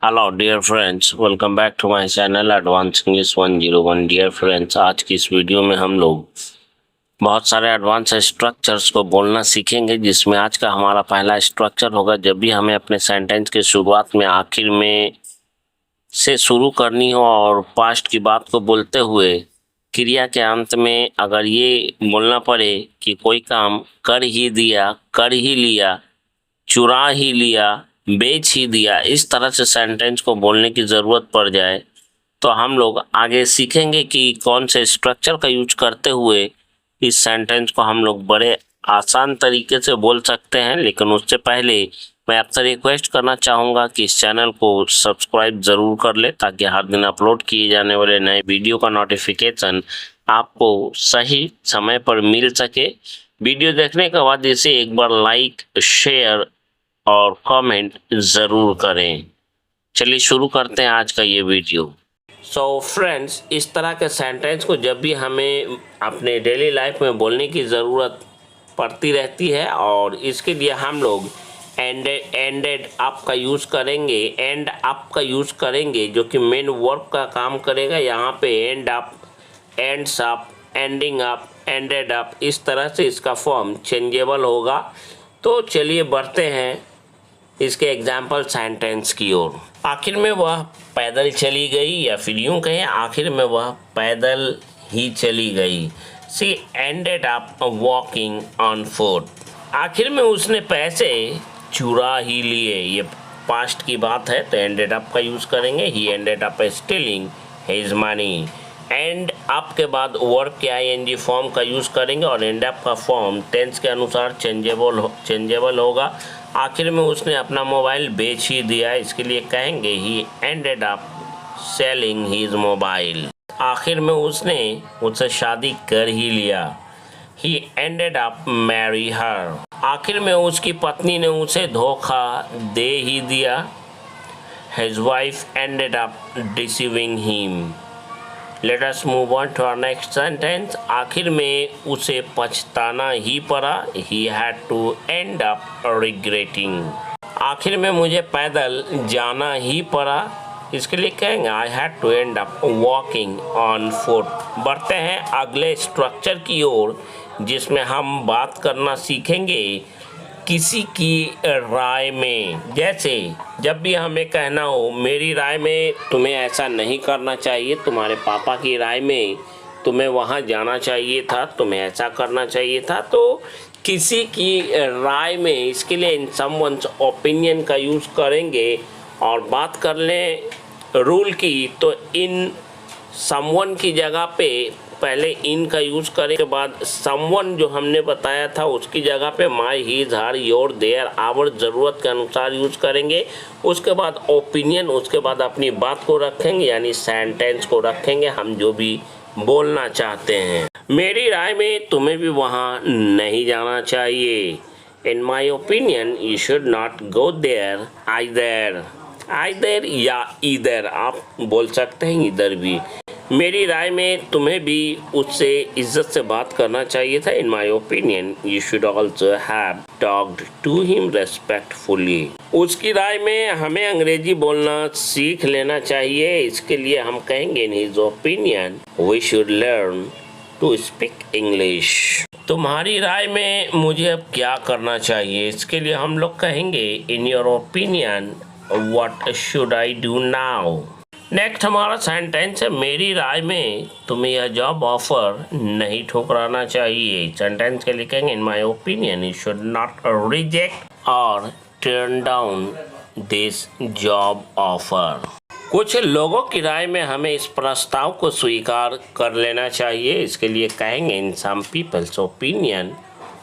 Hello dear friends, welcome back to my channel advance English 101। Dear friends, आज की इस video में हम लोग बहुत सारे एडवांस स्ट्रक्चर्स को बोलना सीखेंगे, जिसमें आज का हमारा पहला स्ट्रक्चर होगा। जब भी हमें अपने सेंटेंस के शुरुआत में आखिर में से शुरू करनी हो और पास्ट की बात को बोलते हुए क्रिया के अंत में अगर ये बोलना पड़े कि कोई काम कर ही दिया, कर ही लिया, चुरा ही लिया, बेच ही दिया, इस तरह से सेंटेंस को बोलने की ज़रूरत पड़ जाए तो हम लोग आगे सीखेंगे कि कौन से स्ट्रक्चर का यूज करते हुए इस सेंटेंस को हम लोग बड़े आसान तरीके से बोल सकते हैं। लेकिन उससे पहले मैं आपसे रिक्वेस्ट करना चाहूँगा कि इस चैनल को सब्सक्राइब ज़रूर कर ले, ताकि हर दिन अपलोड किए जाने वाले नए वीडियो का नोटिफिकेशन आपको सही समय पर मिल सके। वीडियो देखने के बाद इसे एक बार लाइक, शेयर और कमेंट ज़रूर करें। चलिए शुरू करते हैं आज का ये वीडियो। सो फ्रेंड्स, इस तरह के सेंटेंस को जब भी हमें अपने डेली लाइफ में बोलने की ज़रूरत पड़ती रहती है, और इसके लिए हम लोग एंडेड अप का यूज़ करेंगे, एंड अप का यूज़ करेंगे, जो कि मेन वर्ब का काम करेगा। यहाँ पे and up, ends up, ending up, ended up, इस तरह से इसका फॉर्म चेंजेबल होगा। तो चलिए बढ़ते हैं इसके एग्जाम्पल सेंटेंस की ओर। आखिर में वह पैदल चली गई, या फिर यूं कहें आखिर में वह पैदल ही चली गई। She ended up walking on foot. आखिर में उसने पैसे चुरा ही लिए। ये पास्ट की बात है तो एंडेड अप का यूज़ करेंगे। He ended up stealing his money. End up के बाद वर्ब के आईएनजी फॉर्म का यूज़ करेंगे, और एंड अप का फॉर्म टेंस के अनुसार चेंजेबल होगा। आखिर में उसने अपना मोबाइल बेच ही दिया, इसके लिए कहेंगे he ended up selling his mobile. आखिर में उसने उससे शादी कर ही लिया। He ended up marry her. आखिर में उसकी पत्नी ने उसे धोखा दे ही दिया। His wife ended up deceiving him. Let us move on to our next sentence. आखिर में उसे पछताना ही पड़ा। He had to end up regretting. आखिर में मुझे पैदल जाना ही पड़ा, इसके लिए कहेंगे I had to end up walking on foot. बढ़ते हैं अगले स्ट्रक्चर की ओर, जिसमें हम बात करना सीखेंगे किसी की राय में। जैसे जब भी हमें कहना हो मेरी राय में तुम्हें ऐसा नहीं करना चाहिए, तुम्हारे पापा की राय में तुम्हें वहाँ जाना चाहिए था, तुम्हें ऐसा करना चाहिए था, तो किसी की राय में, इसके लिए इन समवन्स ओपिनियन का यूज़ करेंगे। और बात कर लें रूल की, तो इन समवन की जगह पे पहले इन का यूज़ करने के बाद समवन जो हमने बताया था उसकी जगह पे my, his, her, your, their, our ज़रूरत के अनुसार यूज़ करेंगे। उसके बाद ओपिनियन, उसके बाद अपनी बात को रखेंगे, यानी सेंटेंस को रखेंगे, हम जो भी बोलना चाहते हैं। मेरी राय में तुम्हें भी वहाँ नहीं जाना चाहिए। In my opinion you should not go there either. Either या इधर आप बोल सकते हैं, इधर भी। मेरी राय में तुम्हें भी उससे इज्जत से बात करना चाहिए था। In my opinion you should also have talked to him respectfully. उसकी राय में हमें अंग्रेजी बोलना सीख लेना चाहिए, इसके लिए हम कहेंगे in his opinion we should learn to speak English. तुम्हारी राय में मुझे अब क्या करना चाहिए, इसके लिए हम लोग कहेंगे in your opinion what should I do now. Next हमारा सेंटेंस है मेरी राय में तुम्हें यह जॉब ऑफर नहीं ठुकराना चाहिए। सेंटेंस के लिखेंगे in my opinion you should not reject और turn down this job offer. कुछ लोगों की राय में हमें इस प्रस्ताव को स्वीकार कर लेना चाहिए, इसके लिए कहेंगे in some people's opinion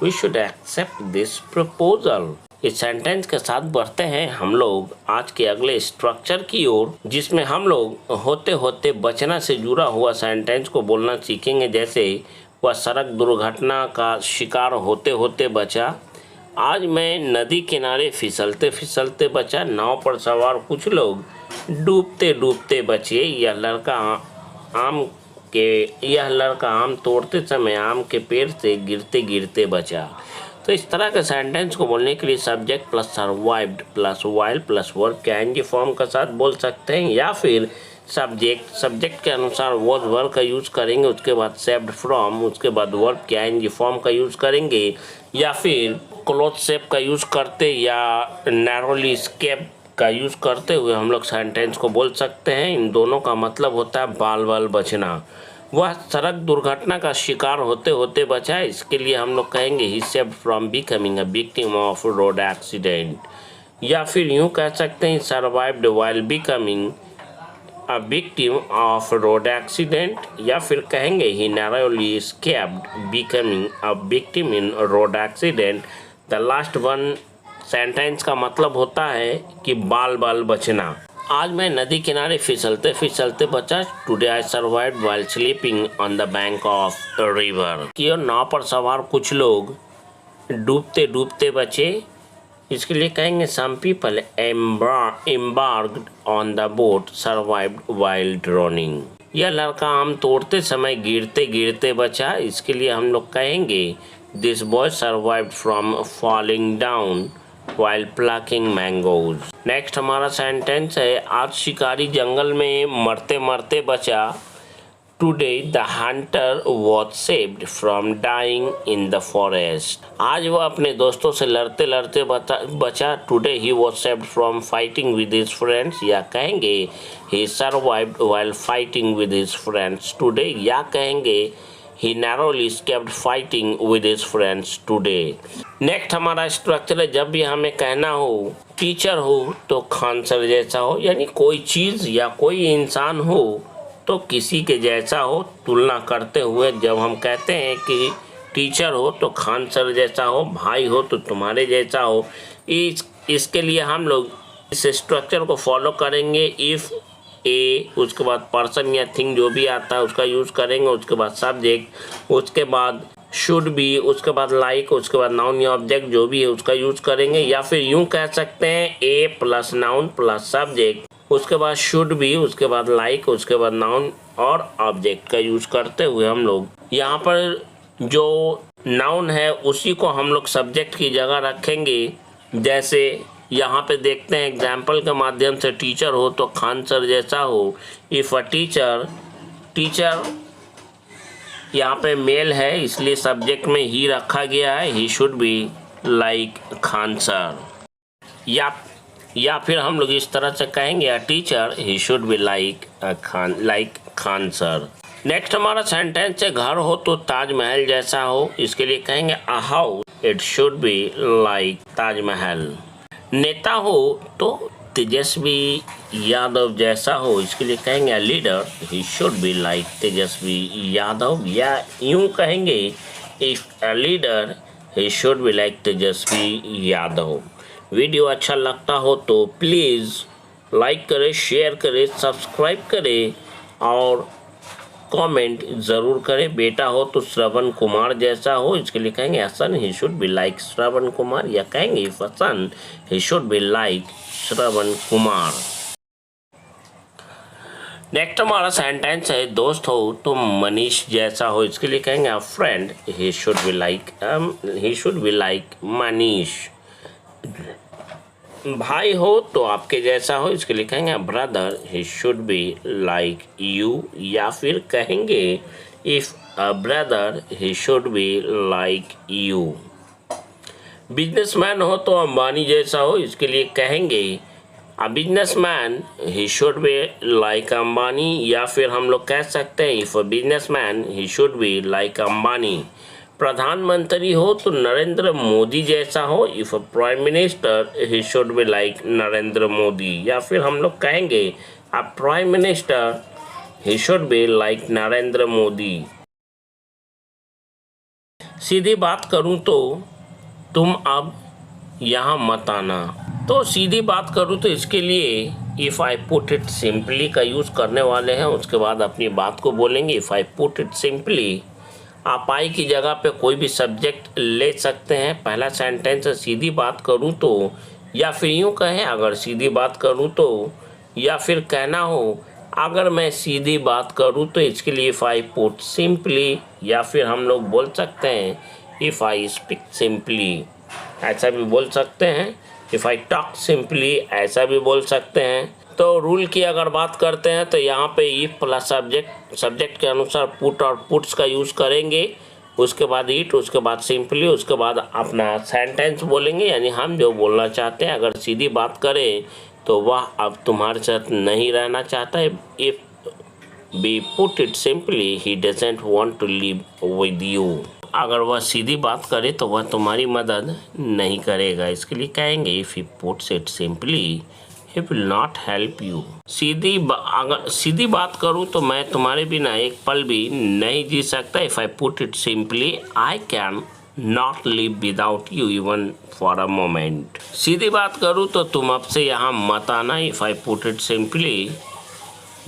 we should accept this proposal. इस सेंटेंस के साथ बढ़ते हैं हम लोग आज के अगले स्ट्रक्चर की ओर, जिसमें हम लोग होते होते बचना से जुड़ा हुआ सेंटेंस को बोलना सीखेंगे। जैसे वह सड़क दुर्घटना का शिकार होते होते बचा। आज मैं नदी किनारे फिसलते फिसलते बचा। नाव पर सवार कुछ लोग डूबते डूबते बचे। यह लड़का आम तोड़ते समय आम के पेड़ से गिरते गिरते बचा। तो इस तरह के सेंटेंस को बोलने के लिए subject plus survived plus while plus verb के आईएनजी फॉर्म के साथ बोल सकते हैं, या फिर सब्जेक्ट के अनुसार वॉज वर्ब का यूज़ करेंगे, उसके बाद सेव्ड फ्रॉम, उसके बाद वर्ब के आईएनजी फॉर्म का यूज़ करेंगे, या फिर क्लोथ शेप का यूज़ करते या नैरोली स्केप का यूज़ करते हुए हम लोग सेंटेंस को बोल सकते हैं। इन दोनों का मतलब होता है बाल बाल बचना। वह सड़क दुर्घटना का शिकार होते होते बचा, इसके लिए हम लोग कहेंगे he saved from becoming a victim of road accident, या फिर यूँ कह सकते हैं survived while becoming a victim of road accident, या फिर कहेंगे he narrowly escaped becoming a victim in road accident. The last one sentence का मतलब होता है कि बाल बाल बचना। आज मैं नदी किनारे फिसलते फिसलते बचा। Today I survived while sleeping on the bank of river. कि नाव पर सवार कुछ लोग डूबते डूबते बचे, इसके लिए कहेंगे some people embarked on the boat survived while drowning. यह लड़का आम तोड़ते समय गिरते गिरते बचा, इसके लिए हम लोग कहेंगे this boy survived from falling down while plucking mangoes। Next हमारा सेंटेंस है आज शिकारी जंगल में मरते मरते बचा। Today the hunter was saved from dying in the forest. आज वह अपने दोस्तों से लड़ते लड़ते बचा। Today he was saved from fighting with his friends, या कहेंगे he survived while fighting with his friends today, या कहेंगे He narrowly escaped fighting with his friends today। Next हमारा स्ट्रक्चर है जब भी हमें कहना हो टीचर हो तो खान सर जैसा हो, यानी कोई चीज़ या कोई इंसान हो तो किसी के जैसा हो, तुलना करते हुए जब हम कहते हैं कि टीचर हो तो खान सर जैसा हो, भाई हो तो तुम्हारे जैसा हो, इसके लिए हम लोग इस स्ट्रक्चर को फॉलो करेंगे। इफ़ ए, उसके बाद पर्सन या थिंग जो भी आता है उसका यूज़ करेंगे, उसके बाद सब्जेक्ट, उसके बाद शुड बी, उसके बाद लाइक, उसके बाद नाउन या ऑब्जेक्ट जो भी है उसका यूज़ करेंगे, या फिर यूँ कह सकते हैं ए प्लस नाउन प्लस सब्जेक्ट, उसके बाद शुड बी, उसके बाद लाइक, उसके बाद नाउन और ऑब्जेक्ट का यूज़ करते हुए हम लोग यहाँ पर जो नाउन है उसी को हम लोग सब्जेक्ट की जगह रखेंगे। जैसे यहाँ पे देखते हैं एग्जाम्पल के माध्यम से टीचर हो तो खान सर जैसा हो। इफ़ अ टीचर यहाँ पे मेल है इसलिए सब्जेक्ट में ही रखा गया है, ही should be like Khan sir. या फिर हम लोग इस तरह से कहेंगे a teacher he should be like Khan sir. Next हमारा सेंटेंस है घर हो तो ताजमहल जैसा हो, इसके लिए कहेंगे a house it should be like Taj Mahal. नेता हो तो तेजस्वी यादव जैसा हो, इसके लिए कहेंगे leader he should be like Tejashwi Yadav, या यूं कहेंगे if a leader he should be like Tejashwi Yadav. Video अच्छा लगता हो तो प्लीज़ लाइक करें, शेयर करें, सब्सक्राइब करें और कमेंट ज़रूर करें। बेटा हो तो श्रवण कुमार जैसा हो, इसके लिए कहेंगे son he should be like Shravan Kumar, या कहेंगे son he should be like Shravan Kumar. Next हमारा सेंटेंस है दोस्त हो तो मनीष जैसा हो, इसके लिए कहेंगे अ friend he should be like Manish. भाई हो तो आपके जैसा हो, इसके लिए कहेंगे brother he should be like you, या फिर कहेंगे if a brother he should be like you. Businessman हो तो अंबानी जैसा हो, इसके लिए कहेंगे a businessman he should be like Ambani, या फिर हम लोग कह सकते हैं if a businessman he should be like Ambani. प्रधानमंत्री हो तो नरेंद्र मोदी जैसा हो, if a prime minister he should be like Narendra Modi, या फिर हम लोग कहेंगे a prime minister he should be like Narendra Modi. सीधी बात करूं तो तुम अब यहाँ मत आना। तो सीधी बात करूं तो इसके लिए if I put it simply का यूज़ करने वाले हैं, उसके बाद अपनी बात को बोलेंगे। If I put it simply, आप आई की जगह पे कोई भी सब्जेक्ट ले सकते हैं। पहला सेंटेंस है सीधी बात करूं तो, या फिर यूं कहें अगर सीधी बात करूं तो, या फिर कहना हो अगर मैं सीधी बात करूं तो, इसके लिए इफ़ आई पुट सिंपली, या फिर हम लोग बोल सकते हैं इफ़ आई स्पीक सिंपली, ऐसा भी बोल सकते हैं। इफ़ आई टॉक सिंपली, ऐसा भी बोल सकते हैं। तो रूल की अगर बात करते हैं तो यहाँ पे इफ प्लस सब्जेक्ट के अनुसार पुट और पुट्स का यूज़ करेंगे, उसके बाद इट, उसके बाद सिंपली, उसके बाद अपना सेंटेंस बोलेंगे, यानी हम जो बोलना चाहते हैं। अगर सीधी बात करें तो वह अब तुम्हारे साथ नहीं रहना चाहता है। If we put it simply, he doesn't want to live with you. अगर वह सीधी बात करे तो वह तुम्हारी मदद नहीं करेगा, इसके लिए कहेंगे if he puts it simply he will not help you. अगर सीधी बात करूं तो मैं तुम्हारे बिना एक पल भी नहीं जी सकता। If I put it simply, I can not live without you even for a moment. सीधी बात करूं तो तुम अब से यहाँ मत आना। If I put it simply,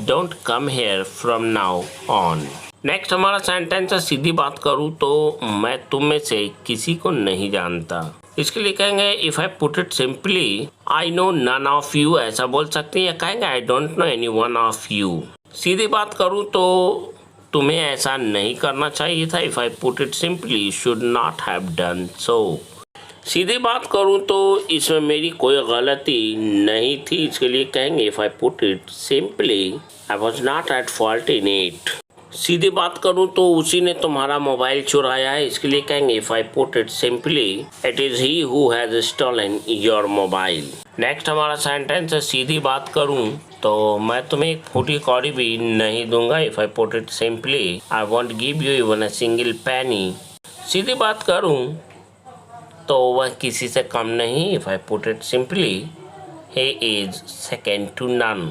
don't come here from now on. Next हमारा सेंटेंस है सीधी बात करूँ तो मैं तुम में से किसी को नहीं जानता, इसके लिए कहेंगे if I put it simply, I know none of you, ऐसा बोल सकते हैं, या कहेंगे I don't know any one of you. सीधी बात करूँ तो तुम्हें ऐसा नहीं करना चाहिए था। If I put it simply, you should not have done so. सीधी बात करूँ तो इसमें मेरी कोई गलती नहीं थी, इसके लिए कहेंगे if I put it simply, I was not at fault in it. सीधी बात करूं तो उसी ने तुम्हारा मोबाइल चुराया है, इसके लिए कहेंगे if I put it simply, it is he who has stolen your mobile. Next हमारा सेंटेंस है सीधी बात करूं तो मैं तुम्हें एक फूटी कौड़ी भी नहीं दूंगा। If I put it simply, I won't give you even a single penny. सीधी बात करूं तो वह किसी से कम नहीं। If I put it simply, he is second to none.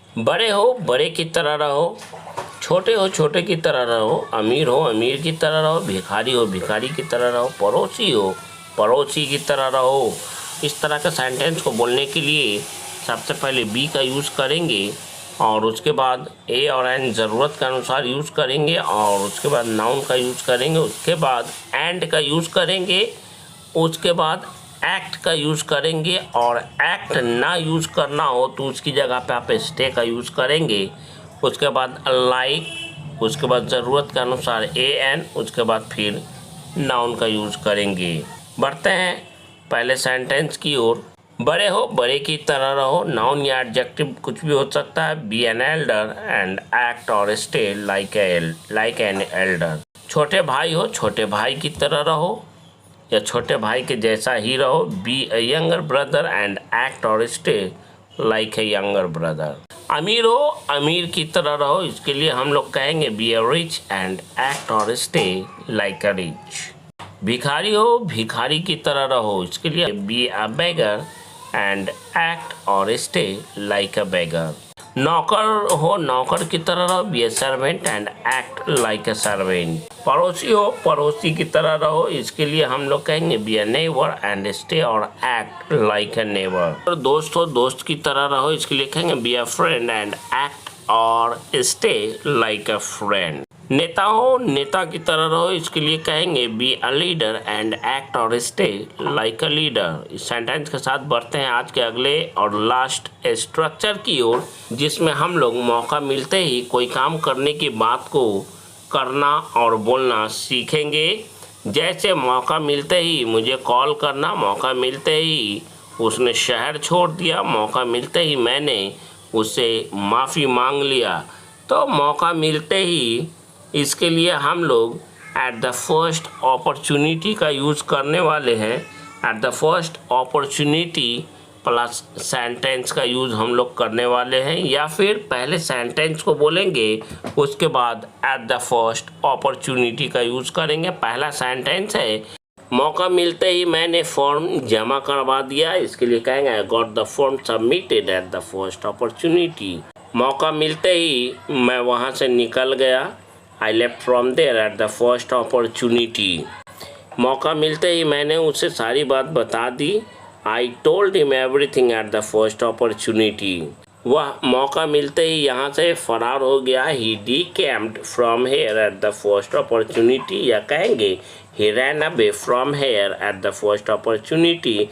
बड़े हो बड़े की तरह रहो, छोटे हो छोटे की तरह रहो, अमीर हो अमीर की तरह रहो, भिखारी हो भिखारी की तरह रहो, पड़ोसी हो पड़ोसी की तरह रहो। इस तरह के सेंटेंस को बोलने के लिए सबसे पहले बी का यूज़ करेंगे और उसके बाद ए और एन ज़रूरत के अनुसार यूज़ करेंगे और उसके बाद नाउन का यूज़ करेंगे, उसके बाद एंड का यूज़ करेंगे, उसके बाद एक्ट का यूज़ करेंगे और एक्ट ना यूज़ करना हो तो उसकी जगह पे आप स्टे का यूज़ करेंगे। उसके बाद लाइक, उसके बाद ज़रूरत के अनुसार ए एन, उसके बाद फिर नाउन का यूज़ करेंगे। बढ़ते हैं पहले सेंटेंस की ओर। बड़े हो बड़े की तरह रहो, नाउन या एडजेक्टिव कुछ भी हो सकता है। Be an elder and act और स्टे लाइक एन एल्डर। छोटे भाई हो छोटे भाई की तरह रहो या छोटे भाई के जैसा ही रहो। Be a younger brother and act और stay like a younger brother. अमीर हो अमीर की तरह रहो, इसके लिए हम लोग कहेंगे be a rich and act और स्टे लाइक अ रिच। भिखारी हो भिखारी की तरह रहो, इसके लिए be a beggar and act और स्टे लाइक अ बेगर। नौकर हो नौकर की तरह रहो, be a servant and act like a servant. पड़ोसी हो पड़ोसी की तरह रहो, इसके लिए हम लोग कहेंगे be a neighbour and stay और एक्ट लाइक ए नेबर। दोस्त हो दोस्त की तरह रहो, इसके लिए कहेंगे be a friend and act और स्टे लाइक ए फ्रेंड। नेता हो नेता की तरह रहो, इसके लिए कहेंगे be a leader and act और स्टे लाइक अ लीडर। इस सेंटेंस के साथ बढ़ते हैं आज के अगले और लास्ट स्ट्रक्चर की ओर, जिसमें हम लोग मौका मिलते ही कोई काम करने की बात को करना और बोलना सीखेंगे। जैसे मौका मिलते ही मुझे कॉल करना, मौका मिलते ही उसने शहर छोड़ दिया, मौका मिलते ही मैंने उससे माफ़ी मांग लिया। तो मौका मिलते ही इसके लिए हम लोग एट द फर्स्ट अपॉर्चुनिटी का यूज़ करने वाले हैं। Eight the first opportunity plus sentence का यूज़ हम लोग करने वाले हैं, या फिर पहले सेंटेंस को बोलेंगे उसके बाद एट द फर्स्ट अपॉर्चुनिटी का यूज़ करेंगे। पहला सेंटेंस है मौका मिलते ही मैंने फॉर्म जमा करवा दिया, इसके लिए कहेंगे I got the form submitted at the first opportunity. मौका मिलते ही मैं वहाँ से निकल गया, I left from there at the first opportunity. मौका मिलते ही मैंने उसे सारी बात बता दी, I told him everything at the first opportunity. वह मौका मिलते ही यहाँ से फरार हो गया, he decamped from here at the first opportunity, या कहेंगे he ran away from here at the first opportunity.